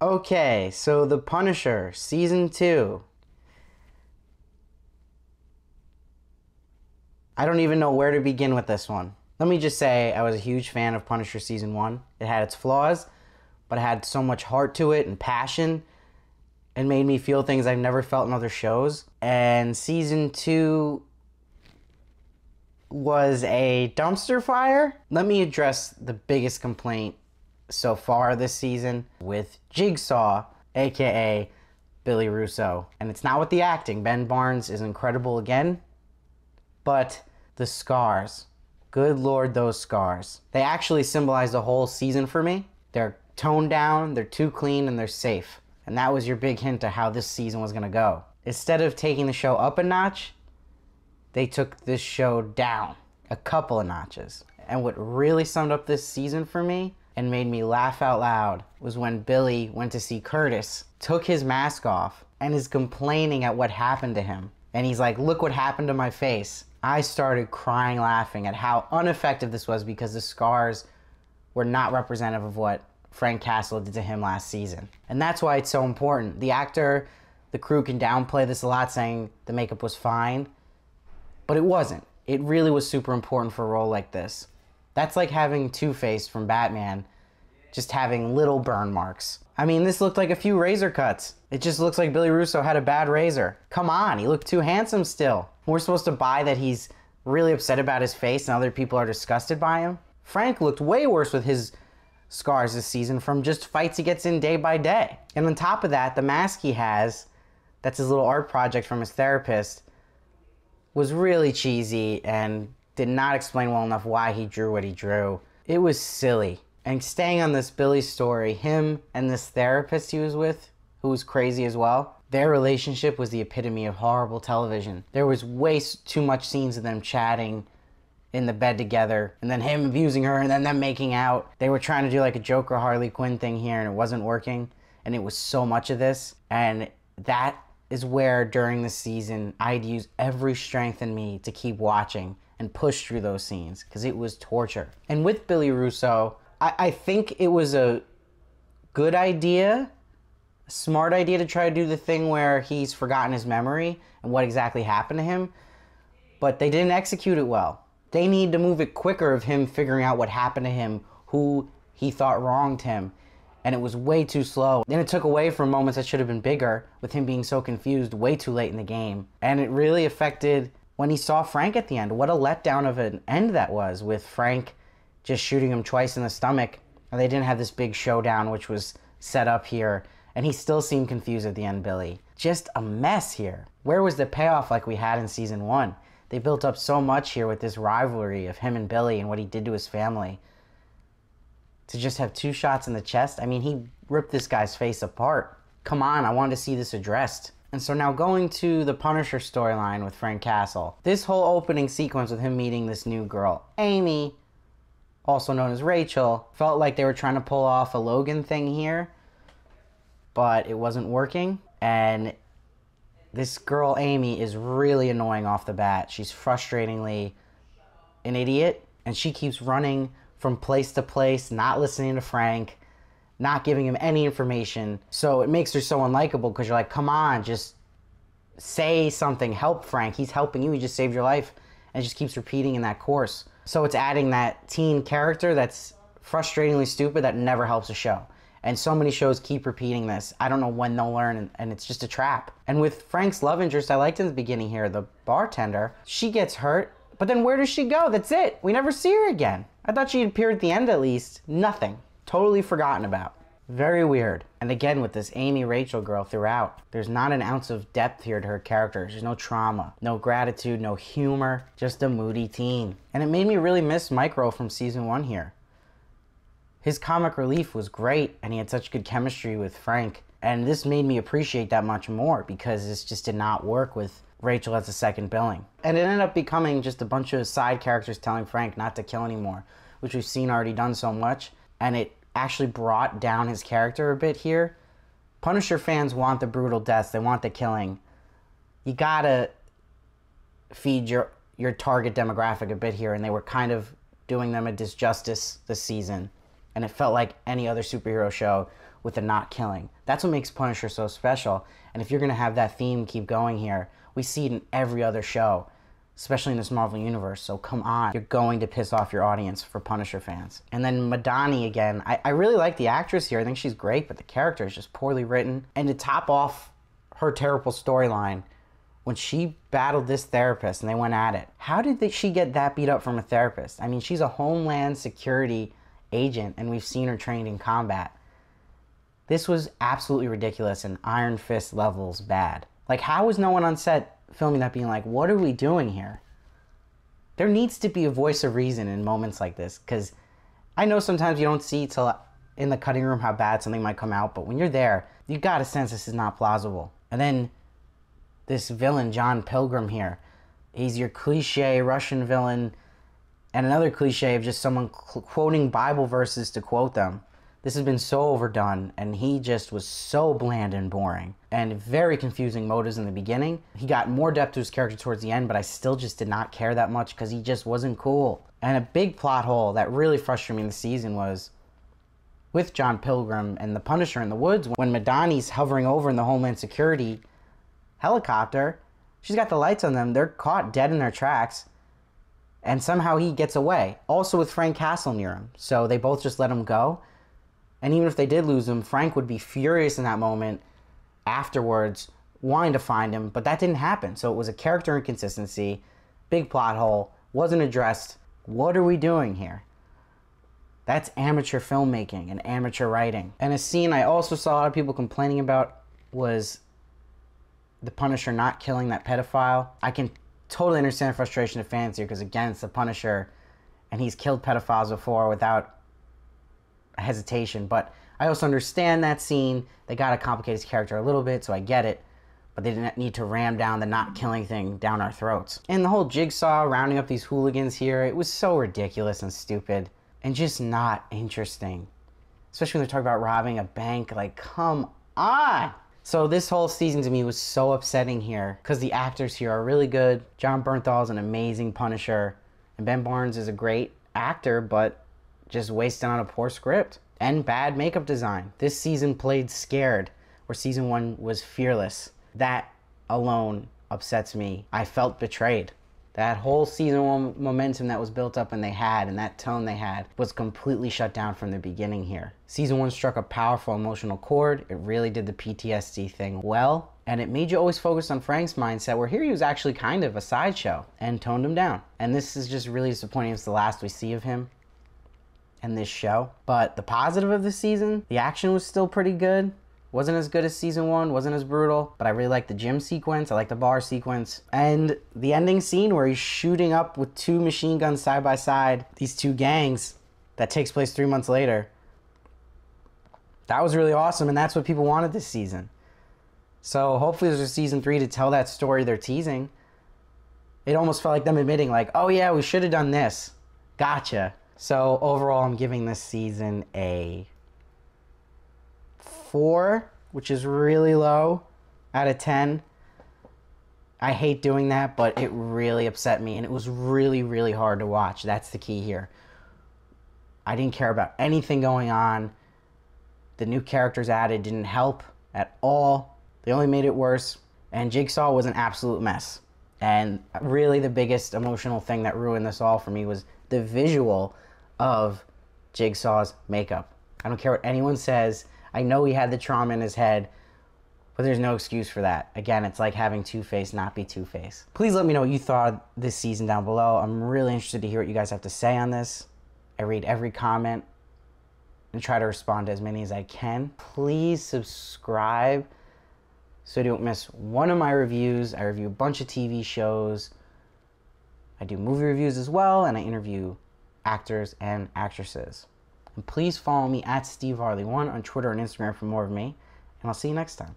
Okay, so The Punisher, Season 2. I don't even know where to begin with this one. Let me just say I was a huge fan of Punisher Season 1. It had its flaws, but it had so much heart to it and passion and made me feel things I've never felt in other shows. And Season 2 was a dumpster fire. Let me address the biggest complaint so far this season with Jigsaw, aka Billy Russo. And it's not with the acting. Ben Barnes is incredible again, but the scars. Good Lord, those scars. They actually symbolize the whole season for me. They're toned down, they're too clean, and they're safe. And that was your big hint of how this season was gonna go. Instead of taking the show up a notch, they took this show down a couple of notches. And what really summed up this season for me and made me laugh out loud was when Billy went to see Curtis, took his mask off, and is complaining at what happened to him. And he's like, look what happened to my face. I started crying laughing at how ineffective this was because the scars were not representative of what Frank Castle did to him last season. And that's why it's so important. The actor, the crew can downplay this a lot, saying the makeup was fine, but it wasn't. It really was super important for a role like this. That's like having Two-Face from Batman just having little burn marks. I mean, this looked like a few razor cuts. It just looks like Billy Russo had a bad razor. Come on, he looked too handsome still. We're supposed to buy that he's really upset about his face and other people are disgusted by him. Frank looked way worse with his scars this season from just fights he gets in day by day. And on top of that, the mask he has, that's his little art project from his therapist, was really cheesy and did not explain well enough why he drew what he drew. It was silly. And staying on this Billy story, him and this therapist he was with, who was crazy as well, their relationship was the epitome of horrible television. There was way too much scenes of them chatting in the bed together, and then him abusing her, and then them making out. They were trying to do like a Joker Harley Quinn thing here, and it wasn't working. And it was so much of this. And that is where, during the season, I'd use every strength in me to keep watching and push through those scenes, because it was torture. And with Billy Russo, I think it was a good idea, a smart idea to try to do the thing where he's forgotten his memory and what exactly happened to him, but they didn't execute it well. They need to move it quicker of him figuring out what happened to him, who he thought wronged him, and it was way too slow. Then it took away from moments that should have been bigger with him being so confused way too late in the game. And it really affected when he saw Frank at the end. What a letdown of an end that was, with Frank just shooting him twice in the stomach, and they didn't have this big showdown which was set up here, and he still seemed confused at the end, Billy. Just a mess here. Where was the payoff like we had in season 1? They built up so much here with this rivalry of him and Billy and what he did to his family. To just have 2 shots in the chest, I mean, he ripped this guy's face apart. Come on, I wanted to see this addressed. And so now going to the Punisher storyline with Frank Castle. This whole opening sequence with him meeting this new girl, Amy, also known as Rachel, felt like they were trying to pull off a Logan thing here, but it wasn't working. And this girl, Amy, is really annoying off the bat. She's frustratingly an idiot, and she keeps running from place to place, not listening to Frank, not giving him any information. So it makes her so unlikable, because you're like, come on, just say something, help Frank. He's helping you, he just saved your life. And it just keeps repeating in that course. So it's adding that teen character that's frustratingly stupid that never helps a show. And so many shows keep repeating this. I don't know when they'll learn, and it's just a trap. And with Frank's love interest, I liked in the beginning here, the bartender, she gets hurt, but then where does she go? That's it. We never see her again. I thought she'd appear at the end at least. Nothing. Totally forgotten about. Very weird. And again, with this Amy Rachel girl throughout, there's not an ounce of depth here to her character. There's no trauma, no gratitude, no humor, just a moody teen. And it made me really miss Micro from season 1 here. His comic relief was great, and he had such good chemistry with Frank. And this made me appreciate that much more, because this just did not work with Rachel as a second billing. And it ended up becoming just a bunch of side characters telling Frank not to kill anymore, which we've seen already done so much. And it actually brought down his character a bit here. Punisher fans want the brutal deaths. They want the killing. You gotta feed your target demographic a bit here, and they were kind of doing them a disjustice this season. And it felt like any other superhero show with the not killing. That's what makes Punisher so special. And if you're going to have that theme keep going here, we see it in every other show, especially in this Marvel universe. So come on, you're going to piss off your audience for Punisher fans. And then Madani again, I really like the actress here. I think she's great, but the character is just poorly written. And to top off her terrible storyline, when she battled this therapist and they went at it, how did she get that beat up from a therapist? I mean, she's a Homeland Security agent, and we've seen her trained in combat. This was absolutely ridiculous and Iron Fist levels bad. Like, how was no one on set filming that being like, what are we doing here? There needs to be a voice of reason in moments like this, because I know sometimes you don't see till in the cutting room how bad something might come out, but when you're there, you gotta sense this is not plausible. And then this villain, John Pilgrim here, he's your cliche Russian villain, and another cliche of just someone quoting Bible verses to quote them. This has been so overdone, and he just was so bland and boring, and very confusing motives in the beginning. He got more depth to his character towards the end, but I still just did not care that much because he just wasn't cool. And a big plot hole that really frustrated me in the season was with John Pilgrim and the Punisher in the woods, when Madani's hovering over in the Homeland Security helicopter, she's got the lights on them, they're caught dead in their tracks, and somehow he gets away. Also with Frank Castle near him, so they both just let him go. And even if they did lose him, Frank would be furious in that moment afterwards, wanting to find him, but that didn't happen. So it was a character inconsistency, big plot hole, wasn't addressed. What are we doing here? That's amateur filmmaking and amateur writing. And a scene I also saw a lot of people complaining about was the Punisher not killing that pedophile. I can totally understand the frustration of fans here, because again, it's the Punisher, and he's killed pedophiles before without hesitation. But I also understand that scene. They got to complicate his character a little bit, so I get it. But they didn't need to ram down the not killing thing down our throats. And the whole Jigsaw rounding up these hooligans here, it was so ridiculous and stupid and just not interesting. Especially when they're talking about robbing a bank. Like, come on! So this whole season to me was so upsetting here, because the actors here are really good. Jon Bernthal is an amazing Punisher, and Ben Barnes is a great actor, but just wasted on a poor script and bad makeup design. This season played scared, where season 1 was fearless. That alone upsets me. I felt betrayed. That whole season 1 momentum that was built up and they had, and that tone they had, was completely shut down from the beginning here. Season 1 struck a powerful emotional chord. It really did the PTSD thing well, and it made you always focus on Frank's mindset, where here he was actually kind of a sideshow, and toned him down. And this is just really disappointing. It's the last we see of him in this show. But the positive of the season, the action was still pretty good. Wasn't as good as season 1, wasn't as brutal, but I really liked the gym sequence, I liked the bar sequence, and the ending scene where he's shooting up with 2 machine guns side by side, these 2 gangs, that takes place 3 months later. That was really awesome, and that's what people wanted this season. So hopefully there's a season 3 to tell that story they're teasing. It almost felt like them admitting, like, oh yeah, we should have done this. Gotcha. So overall, I'm giving this season a 4, which is really low, out of 10. I hate doing that, but it really upset me, and it was really, really hard to watch. That's the key here. I didn't care about anything going on. The new characters added didn't help at all. They only made it worse, and Jigsaw was an absolute mess. And really the biggest emotional thing that ruined this all for me was the visual of Jigsaw's makeup. I don't care what anyone says. I know he had the trauma in his head, but there's no excuse for that. Again, it's like having Two-Face not be Two-Face. Please let me know what you thought of this season down below. I'm really interested to hear what you guys have to say on this. I read every comment and try to respond to as many as I can. Please subscribe so you don't miss one of my reviews. I review a bunch of TV shows. I do movie reviews as well, and I interview actors and actresses. And please follow me at SteveVarley1 on Twitter and Instagram for more of me, and I'll see you next time.